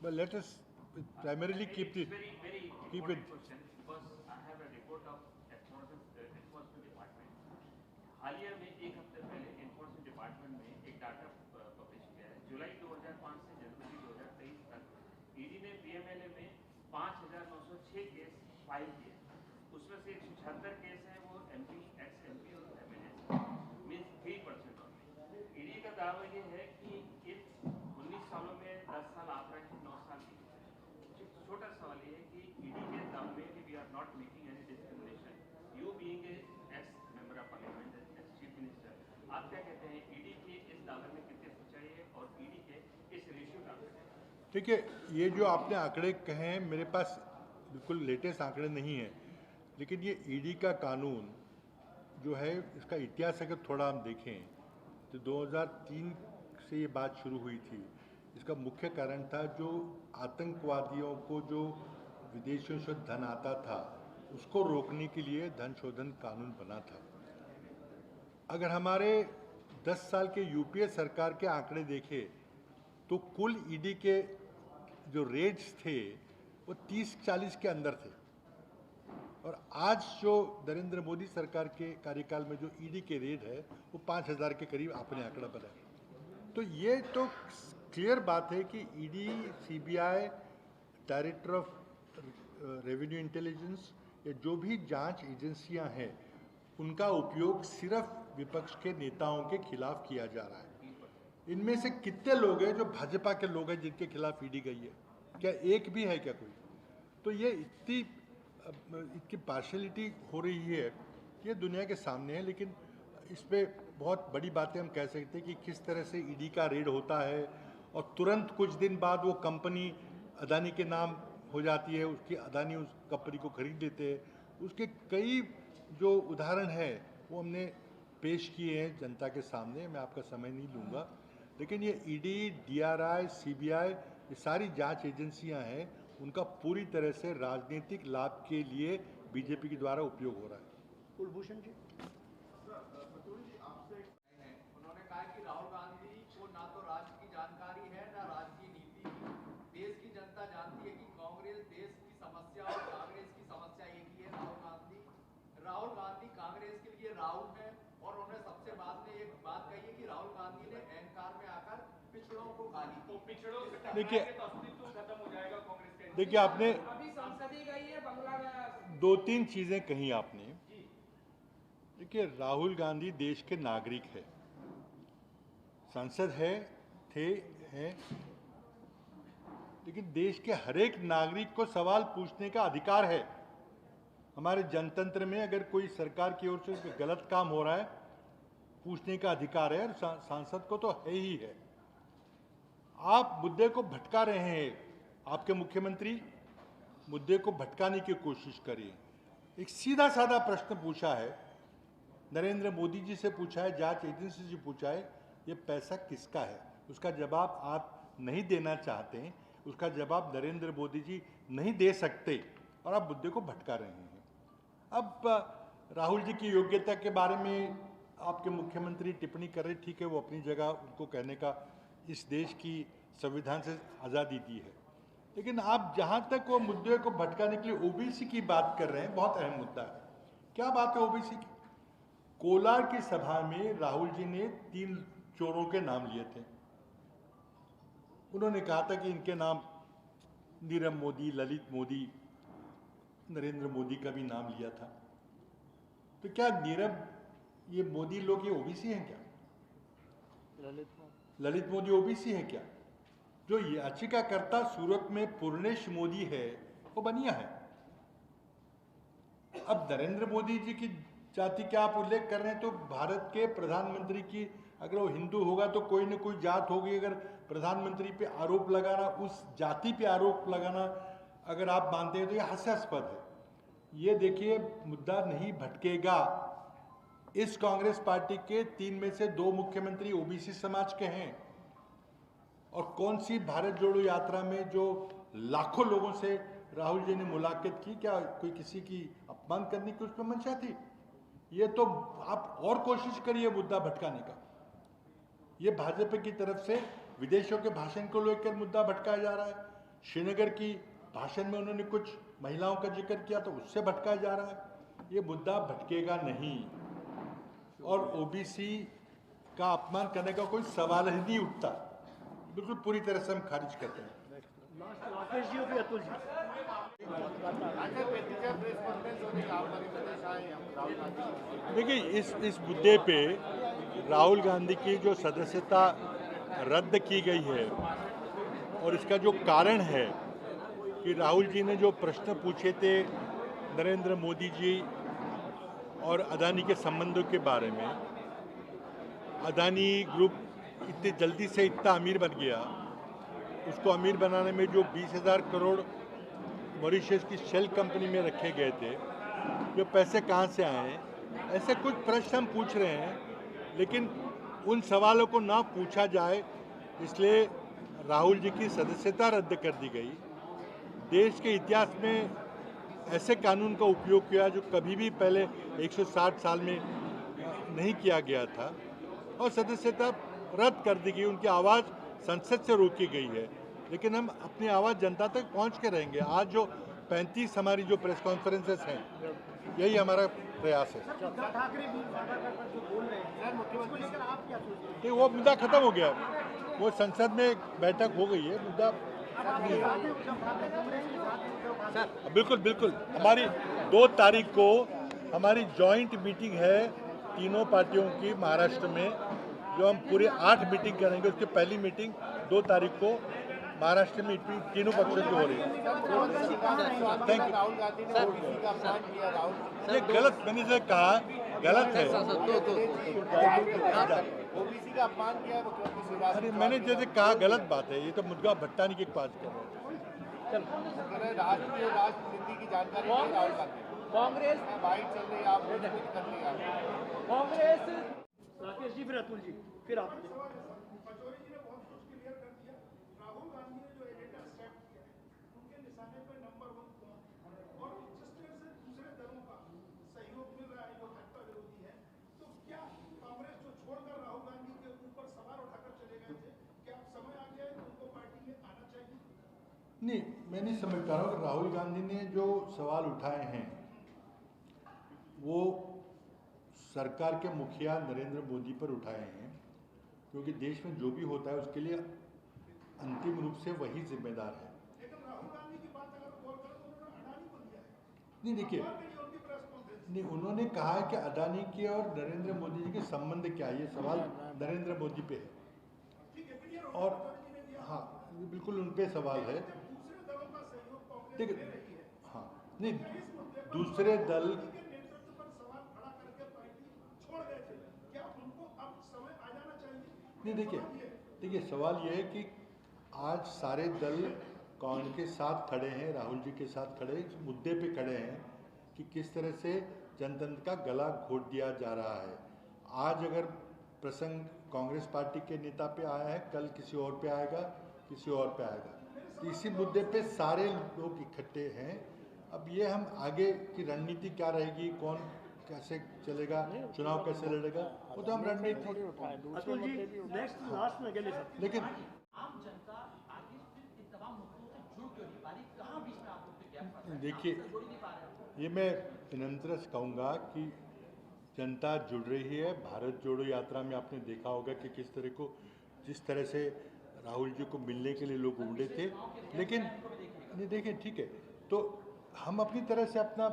But let us primarily keep It's the very keep it. important question because I have a report of enforcement department. हालिया में एक हफ्ते पहले enforcement department में एक data publish किया है. जुलाई 2005 से जनवरी 2023 तक ईडी ने पीएमएलए में 5,906 केस फाइल किए. उसमें से 176 केस हैं वो एमपी, एक्स एमपी और एमएलए मीन्स 3% ऑनली. ईडी का दावा ये है कि इन 19 सालों में 10 साल आप रहे हैं, 9 साल की. छोटा सवाल ये है कि ईडी के दावे में कि we are not making any discrimination, you being a ex member of parliament, ex chief minister, आप क्या कहते हैं ईडी के इस दावे में कितनी सच्चाई है और ईडी के इस रेशियो का? ठीक है, ये जो आपने आंकड़े कहे हैं मेरे पास बिल्कुल लेटेस्ट आंकड़े नहीं हैं, लेकिन ये ईडी का कानून जो है इसका इतिहास अगर थोड़ा हम देखें तो 2003 से ये बात शुरू हुई थी. इसका मुख्य कारण था जो आतंकवादियों को जो विदेशों से धन आता था उसको रोकने के लिए धन शोधन कानून बना था. अगर हमारे 10 साल के यूपीए सरकार के आंकड़े देखें तो कुल ईडी के जो रेट्स थे वो 30-40 के अंदर थे, और आज जो नरेंद्र मोदी सरकार के कार्यकाल में जो ईडी के रेट है वो 5,000 के करीब आपने आंकड़ा बताया. तो ये तो क्लियर बात है कि ED, CBI, director of revenue intelligence, ये जो भी जांच एजेंसियां हैं उनका उपयोग सिर्फ विपक्ष के नेताओं के खिलाफ किया जा रहा है. इनमें से कितने लोग हैं जो भाजपा के लोग हैं जिनके खिलाफ ईडी गई है? क्या एक भी है क्या कोई? तो ये इतनी पार्शलिटी हो रही है, ये दुनिया के सामने है. लेकिन इस पर बहुत बड़ी बातें हम कह सकते हैं कि किस तरह से ईडी का रेड होता है और तुरंत कुछ दिन बाद वो कंपनी अदानी के नाम हो जाती है, उसकी अदानी उस कंपनी को खरीद लेते हैं. उसके कई जो उदाहरण है वो हमने पेश किए हैं जनता के सामने, मैं आपका समय नहीं लूँगा. लेकिन ये ईडी, डीआरआई, सीबीआई, ये सारी जांच एजेंसियां हैं, उनका पूरी तरह से राजनीतिक लाभ के लिए बीजेपी के द्वारा उपयोग हो रहा है. कुलभूषण जी, उन्होंने कहा कि राहुल गांधी को ना तो राष्ट्र की जानकारी है ना राज्य की नीति की. देश की जनता जानती है कि कांग्रेस देश की समस्या और कांग्रेस की समस्या एक ही है. राहुल गांधी कांग्रेस के लिए राहुल है. और उन्होंने सबसे बाद में एक बात कही है कि राहुल गांधी ने अहंकार में आकर पिछड़ों को गाली दी. तो पिछड़ों से देखिए, अस्तित्व खत्म हो जाएगा कांग्रेस का. देखिए आपने अभी संसद ही गई है बंगला में. 2-3 चीजें कही आपने. देखिए, राहुल गांधी देश के नागरिक है, सांसद है, थे, हैं, लेकिन देश के हर एक नागरिक को सवाल पूछने का अधिकार है. हमारे जनतंत्र में अगर कोई सरकार की ओर से गलत काम हो रहा है, पूछने का अधिकार है, और सांसद को तो है ही है. आप मुद्दे को भटका रहे हैं, आपके मुख्यमंत्री मुद्दे को भटकाने की कोशिश करिए. एक सीधा साधा प्रश्न पूछा है, नरेंद्र मोदी जी से पूछा है, जांच एजेंसी से पूछा है, ये पैसा किसका है? उसका जवाब आप नहीं देना चाहते हैं, उसका जवाब नरेंद्र मोदी जी नहीं दे सकते, और आप मुद्दे को भटका रहे हैं. अब राहुल जी की योग्यता के बारे में आपके मुख्यमंत्री टिप्पणी कर रहे, ठीक है, वो अपनी जगह, उनको कहने का इस देश की संविधान से आज़ादी दी है. लेकिन आप जहाँ तक वो मुद्दे को भटकाने के लिए ओबीसी की बात कर रहे हैं, बहुत अहम मुद्दा है. क्या बात है ओबीसी की? कोलार की सभा में राहुल जी ने 3 चोरों के नाम लिए थे. उन्होंने कहा था कि इनके नाम नीरव मोदी, ललित मोदी, नरेंद्र मोदी का भी नाम लिया था. तो क्या नीरव, ये मोदी लोग ये ओबीसी हैं क्या? ललित मोदी ओबीसी हैं क्या? जो याचिकाकर्ता सूरत में पूर्णेश मोदी है वो बनिया है. अब नरेंद्र मोदी जी की जाति का आप उल्लेख कर रहे हैं, तो भारत के प्रधानमंत्री की, अगर वो हिंदू होगा तो कोई न कोई जात होगी. अगर प्रधानमंत्री पे आरोप लगाना, उस जाति पे आरोप लगाना अगर आप मानते हैं तो ये हास्यास्पद है. ये देखिए, मुद्दा नहीं भटकेगा. इस कांग्रेस पार्टी के 3 में से 2 मुख्यमंत्री ओबीसी समाज के हैं, और कौन सी भारत जोड़ो यात्रा में जो लाखों लोगों से राहुल जी ने मुलाकात की, क्या कोई किसी की अपमान करने की उसमें मंशा थी? ये तो आप और कोशिश करिए मुद्दा भटकाने का. ये भाजपा की तरफ से विदेशों के भाषण को लेकर मुद्दा भटकाया जा रहा है. श्रीनगर की भाषण में उन्होंने कुछ महिलाओं का जिक्र किया तो उससे भटकाया जा रहा है। ये मुद्दा भटकेगा नहीं और ओबीसी का अपमान करने का कोई सवाल ही नहीं उठता। बिल्कुल पूरी तरह से हम खारिज करते हैं। देखिए इस मुद्दे पे राहुल गांधी की जो सदस्यता रद्द की गई है और इसका जो कारण है कि राहुल जी ने जो प्रश्न पूछे थे नरेंद्र मोदी जी और अदानी के संबंधों के बारे में, अदानी ग्रुप इतनी जल्दी से इतना अमीर बन गया, उसको अमीर बनाने में जो 20,000 करोड़ मॉरिशस की शेल कंपनी में रखे गए थे, जो पैसे कहाँ से आए हैं, ऐसे कुछ प्रश्न हम पूछ रहे हैं, लेकिन उन सवालों को ना पूछा जाए इसलिए राहुल जी की सदस्यता रद्द कर दी गई। देश के इतिहास में ऐसे कानून का उपयोग किया जो कभी भी पहले 160 साल में नहीं किया गया था और सदस्यता रद्द कर दी गई। उनकी आवाज़ संसद से रोकी गई है, लेकिन हम अपनी आवाज़ जनता तक पहुंच के रहेंगे। आज जो 35 हमारी जो प्रेस कॉन्फ्रेंसेस हैं, यही हमारा प्रयास है। वो मुद्दा खत्म हो गया, वो संसद में बैठक हो गई है, मुद्दा बिल्कुल बिल्कुल। हमारी 2 तारीख को हमारी जॉइंट मीटिंग है तीनों पार्टियों की महाराष्ट्र में, जो हम पूरे 8 मीटिंग करेंगे। उसकी पहली मीटिंग 2 तारीख को महाराष्ट्र में तीनों पक्षों की हो रही है। Thank you. ये गलत, मैंने से कहा गलत है। ओबीसी का अपमान किया है। अरे मैंने जैसे कहा गलत बात है, ये तो मुद्दा भट्टानी की बात कर रहे हैं। राष्ट्रीय राजनीति की जानकारी नहीं राहुल गांधी। कांग्रेस बाइट चल रही है, आप कुछ कर लिया कांग्रेस। राकेश जी, फिर अतुल जी, फिर आप। नहीं, मैं नहीं समझ पा रहा हूँ। राहुल गांधी ने जो सवाल उठाए हैं वो सरकार के मुखिया नरेंद्र मोदी पर उठाए हैं, क्योंकि देश में जो भी होता है उसके लिए अंतिम रूप से वही जिम्मेदार है। नहीं देखिए, नहीं उन्होंने कहा है कि अदानी के और नरेंद्र मोदी जी के संबंध क्या है, ये सवाल नरेंद्र मोदी पे है और हाँ बिल्कुल उन पे सवाल है। देखिए हाँ, नहीं दूसरे दल नहीं, देखिए सवाल ये है कि आज सारे दल कांग्रेस के साथ खड़े हैं, राहुल जी के साथ खड़े, इस मुद्दे पे खड़े हैं कि किस तरह से जनतंत्र का गला घोट दिया जा रहा है। आज अगर प्रसंग कांग्रेस पार्टी के नेता पे आया है, कल किसी और पे आएगा, किसी और पे आएगा। तो इसी मुद्दे पे सारे लोग इकट्ठे हैं। अब ये हम आगे की रणनीति क्या रहेगी, कौन कैसे चलेगा, चुनाव कैसे लड़ेगा, वो तो हम रणनीति। लेकिन देखिए, ये मैं विनम्र से कहूँगा कि जनता जुड़ रही है। भारत जोड़ो यात्रा में आपने देखा होगा कि किस तरह को, जिस तरह से राहुल जी को मिलने के लिए लोग उमड़े थे। लेकिन नहीं देखिए, ठीक है, तो हम अपनी तरह से अपना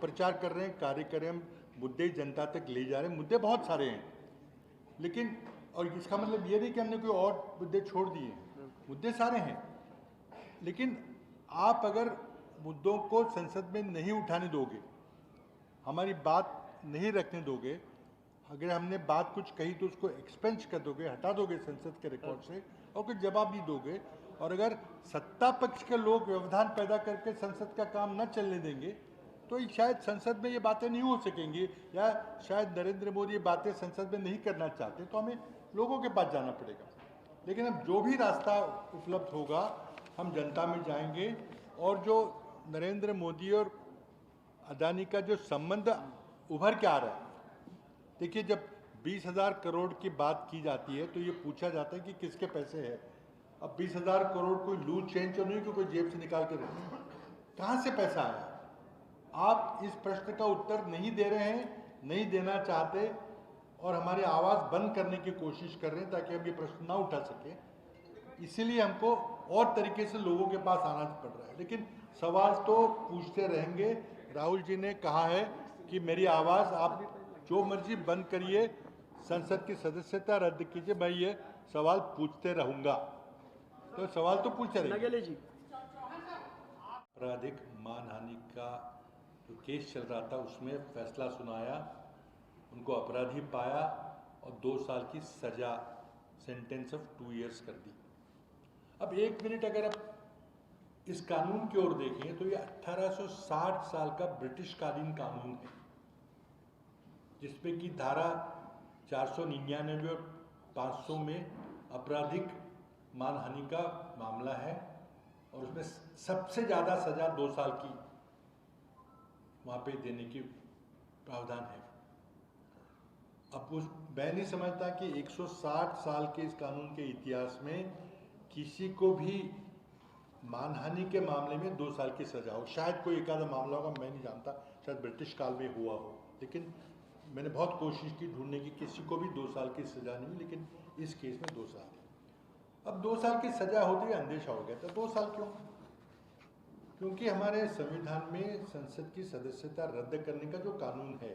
प्रचार कर रहे हैं, कार्य कर रहे हैं, मुद्दे जनता तक ले जा रहे हैं। मुद्दे बहुत सारे हैं, लेकिन और इसका मतलब ये नहीं कि हमने कोई और मुद्दे छोड़ दिए, मुद्दे सारे हैं। लेकिन आप अगर मुद्दों को संसद में नहीं उठाने दोगे, हमारी बात नहीं रखने दोगे, अगर हमने बात कुछ कही तो उसको एक्सपेंस कर दोगे, हटा दोगे संसद के रिकॉर्ड से और कुछ जवाब नहीं दोगे, और अगर सत्ता पक्ष के लोग व्यवधान पैदा करके संसद का काम न चलने देंगे तो शायद संसद में ये बातें नहीं हो सकेंगी, या शायद नरेंद्र मोदी ये बातें संसद में नहीं करना चाहते, तो हमें लोगों के पास जाना पड़ेगा। लेकिन अब जो भी रास्ता उपलब्ध होगा हम जनता में जाएंगे। और जो नरेंद्र मोदी और अदानी का जो संबंध उभर के आ रहा है, देखिए जब 20,000 करोड़ की बात की जाती है तो ये पूछा जाता है कि किसके पैसे हैं। अब 20,000 करोड़ कोई लूज चेंज तो नहीं कि कोई जेब से निकाल कर रहे, कहाँ से पैसा आया? आप इस प्रश्न का उत्तर नहीं दे रहे हैं, नहीं देना चाहते और हमारी आवाज़ बंद करने की कोशिश कर रहे हैं ताकि हम ये प्रश्न ना उठा सकें। इसीलिए हमको और तरीके से लोगों के पास आना पड़ रहा है, लेकिन सवाल तो पूछते रहेंगे। राहुल जी ने कहा है कि मेरी आवाज़ आप जो मर्जी बंद करिए, संसद की सदस्यता रद्द कीजिए, मैं ये सवाल पूछते रहूँगा। तो सवाल तो पूछते रहेंगे। नगेले जी, आपराधिक मानहानि का जो केस चल रहा था उसमें फैसला सुनाया, उनको अपराधी पाया और 2 साल की सज़ा, सेंटेंस ऑफ 2 इयर्स कर दी। अब 1 मिनट अगर आप इस कानून की ओर देखें तो ये 1860 साल का ब्रिटिश कालीन कानून है, जिसमें कि धारा 499 और 500 में आपराधिक मानहानि का मामला है और उसमें सबसे ज़्यादा सज़ा 2 साल की वहाँ पे देने की प्रावधान है। अब मैं नहीं समझता कि 160 साल के इस कानून के इतिहास में किसी को भी मानहानि के मामले में 2 साल की सज़ा हो। शायद कोई एक आधा मामला होगा, मैं नहीं जानता, शायद ब्रिटिश काल में हुआ हो, लेकिन मैंने बहुत कोशिश की ढूंढने की, किसी को भी 2 साल की सज़ा नहीं, लेकिन इस केस में 2 साल है। अब 2 साल की सज़ा होती है, अंदेशा हो गया था 2 साल क्यों? क्योंकि हमारे संविधान में संसद की सदस्यता रद्द करने का जो कानून है,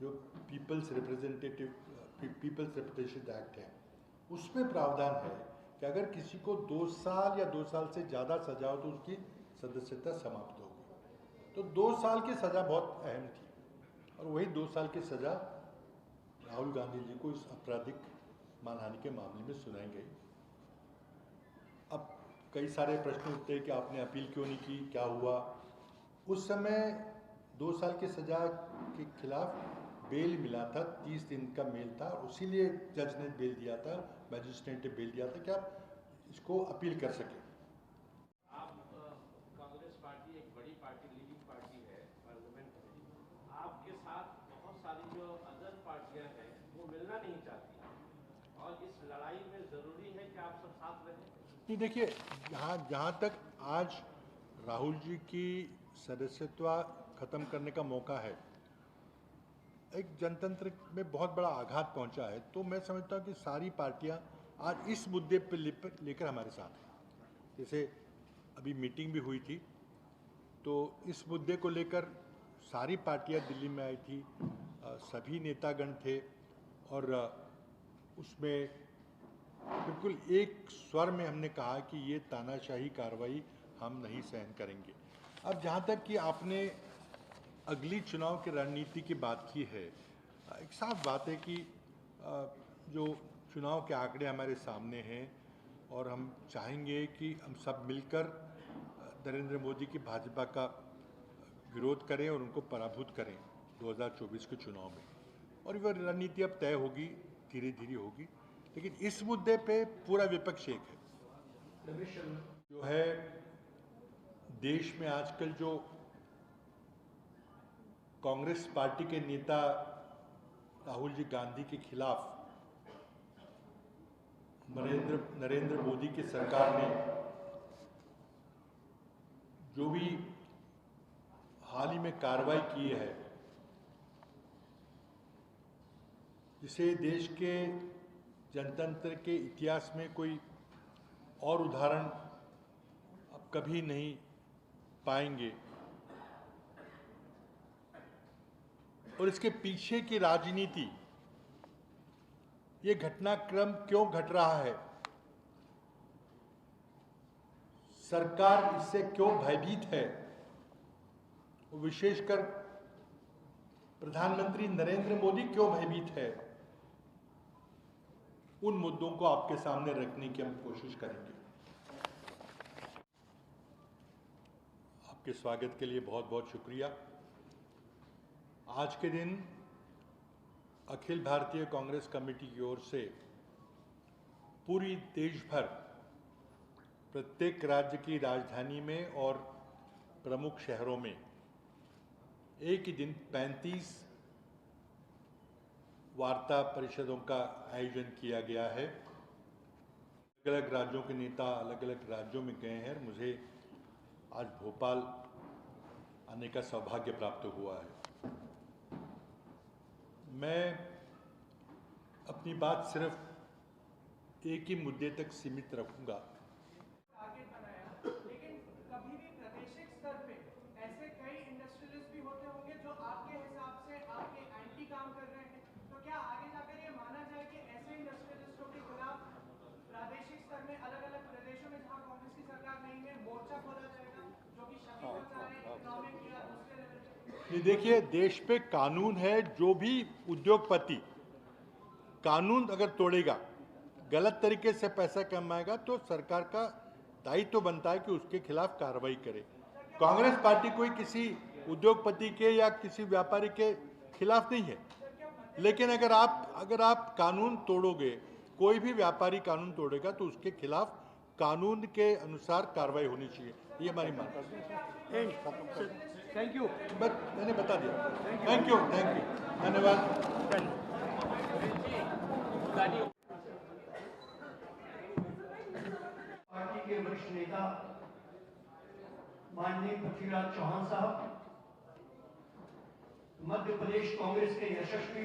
जो पीपल्स रिप्रेजेंटेशन एक्ट है, उसमें प्रावधान है कि अगर किसी को 2 साल या 2 साल से ज़्यादा सज़ा हो तो उसकी सदस्यता समाप्त होगी। तो 2 साल की सज़ा बहुत अहम थी और वही 2 साल की सज़ा राहुल गांधी जी को इस आपराधिक मानहानि के मामले में सुनाई गई। अब कई सारे प्रश्न उठते हैं कि आपने अपील क्यों नहीं की, क्या हुआ? उस समय 2 साल की सज़ा के खिलाफ बेल मिला था, 30 दिन का मेल था, इसीलिए जज ने बेल दिया था, मैजिस्ट्रेट ने बेल दिया था कि आप इसको अपील कर सकें। आप कांग्रेस पार्टी एक बड़ी पार्टी, लीडिंग पार्टी है पार्लियामेंट में, आपके साथ बहुत सारी जो अदर पार्टियां हैं वो मिलना नहीं चाहती और इस लड़ाई में ज़रूरी है कि आप सब साथ रहें। नहीं, देखिए, जहाँ तक आज राहुल जी की सदस्यता खत्म करने का मौका है, एक जनतंत्र में बहुत बड़ा आघात पहुंचा है, तो मैं समझता हूँ कि सारी पार्टियां आज इस मुद्दे पर लेकर हमारे साथ हैं। जैसे अभी मीटिंग भी हुई थी, तो इस मुद्दे को लेकर सारी पार्टियां दिल्ली में आई थी, सभी नेतागण थे और उसमें बिल्कुल एक स्वर में हमने कहा कि ये तानाशाही कार्रवाई हम नहीं सहन करेंगे। अब जहाँ तक कि आपने अगली चुनाव की रणनीति की बात की है, एक साफ बात है कि जो चुनाव के आंकड़े हमारे सामने हैं और हम चाहेंगे कि हम सब मिलकर नरेंद्र मोदी की भाजपा का विरोध करें और उनको पराभूत करें 2024 के चुनाव में, और वह रणनीति अब तय होगी, धीरे धीरे होगी। लेकिन इस मुद्दे पे पूरा विपक्ष एक है। जो है देश में आजकल जो कांग्रेस पार्टी के नेता राहुल जी गांधी के खिलाफ नरेंद्र मोदी की सरकार ने जो भी हाल ही में कार्रवाई की है, जिसे देश के जनतंत्र के इतिहास में कोई और उदाहरण अब कभी नहीं पाएंगे, और इसके पीछे की राजनीति, ये घटनाक्रम क्यों घट रहा है, सरकार इससे क्यों भयभीत है, विशेषकर प्रधानमंत्री नरेंद्र मोदी क्यों भयभीत है, उन मुद्दों को आपके सामने रखने की हम कोशिश करेंगे। आपके स्वागत के लिए बहुत बहुत शुक्रिया। आज के दिन अखिल भारतीय कांग्रेस कमेटी की ओर से पूरी देश भर, प्रत्येक राज्य की राजधानी में और प्रमुख शहरों में एक ही दिन 35 वार्ता परिषदों का आयोजन किया गया है। अलग राज्यों के नेता अलग अलग राज्यों में गए हैं। मुझे आज भोपाल आने का सौभाग्य प्राप्त हुआ है। मैं अपनी बात सिर्फ एक ही मुद्दे तक सीमित रखूंगा। टारगेट बनाया, लेकिन कभी भी प्रादेशिक स्तर पे ऐसे कई इंडस्ट्रियलिस्ट भी होते होंगे जो आपके हिसाब से आपके एंटी काम कर रहे हैं, तो क्या आगे जाकर ये माना जाए कि ऐसे इंडस्ट्रियलिस्टों के खिलाफ प्रादेशिक स्तर में अलग अलग प्रदेशों में जहां कांग्रेस की सरकार नहीं है मोर्चा खोला जाएगा, जो कि शक्ति पहुंचा रहे हैं इकोनॉमिक या दूसरे लेवल पे? ये देखिए, देश पे कानून है। जो भी उद्योगपति कानून अगर तोड़ेगा, गलत तरीके से पैसा कमाएगा, तो सरकार का दायित्व तो बनता है कि उसके खिलाफ कार्रवाई करे। कांग्रेस पार्टी कोई किसी उद्योगपति के या किसी व्यापारी के खिलाफ नहीं है, लेकिन अगर आप कानून तोड़ोगे, कोई भी व्यापारी कानून तोड़ेगा, तो उसके खिलाफ कानून के अनुसार कार्रवाई होनी चाहिए। ये हमारी मांग है। Thank you. बस मैंने बता दिया। थैंक यू, धन्यवाद। पार्टी के वरिष्ठ नेता माननीय पृथ्वीराज चौहान साहब, मध्य प्रदेश कांग्रेस के यशस्वी